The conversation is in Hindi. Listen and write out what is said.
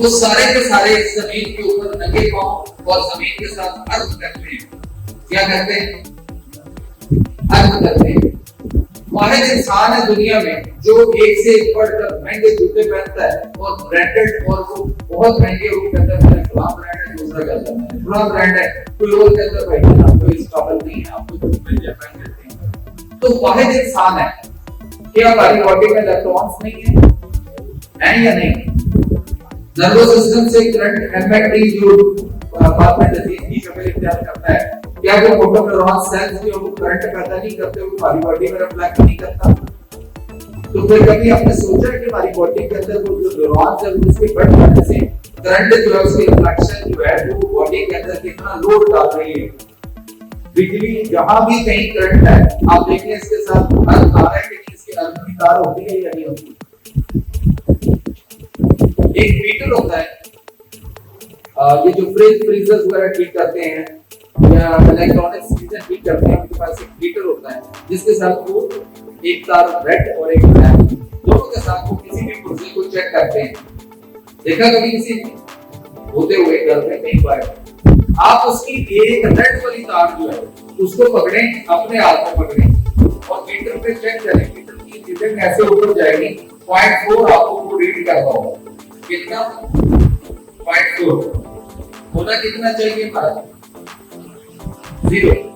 वो सारे के सारे जमीन के ऊपर नंगे पांव और जमीन के साथ अर्थ करते हैं। क्या करते हैं? अर्थ करते हैं। वाहिद इंसान है दुनिया में जो एक से एक बढ़कर महंगे जूते पहनता है और ब्रांडेड और वो बहुत महंगे वो कहता है फलां ब्रांड है, दूसरा कहता है फलां ब्रांड है, कोई और कहता है भाई आपको इस काबिल नहीं है, आपको कुछ मिल जाए पहन लेते हैं। तो वाहिद इंसान है। क्या हमारी बॉडी में इलेक्ट्रॉन्स नहीं है या नहीं? नर्वस सिस्टम से करंट एमएटी जो बाद में डिजीज की शक्ल इख्तियार करता है, क्या वो मोटर न्यूरॉन सेल्स जो करंट पैदा नहीं करते, वो हमारी बॉडी में रिफ्लेक्ट नहीं करता? तो फिर कभी आपने सोचा कि हमारी बॉडी के अंदर वो जो न्यूरॉन्स है उसके बढ़ जाने से करंट जो है उसकी रिफ्लेक्शन जो है वो बॉडी के अंदर कितना लोड डाल रही है? बिजली जहां भी कहीं करंट है आप देखिए इसके साथ अर्थ आ रहा है कि इसकी अर्थ की तार होती है या नहीं होती? एक मीटर होता है, ये जो फ्रिज फ्रीजर्स वगैरह ठीक करते हैं या इलेक्ट्रॉनिक्स चीजें ठीक करते हैं, उनके पास एक मीटर होता है जिसके साथ वो एक तार रेड और एक ब्लैक दोनों के साथ वो किसी भी पुर्जे को चेक करते हैं। देखा कभी किसी होते हुए घर में कहीं पर आप उसकी एक रेड वाली तार जो है उसको पकड़ें, अपने हाथ में पकड़ें और मीटर पे चेक करें, मीटर की रीडिंग कैसे ऊपर जाएगी? 0.4 आपको वो रीड करता होगा। कितना? 0.4 होना कितना चाहिए हमारा? 0।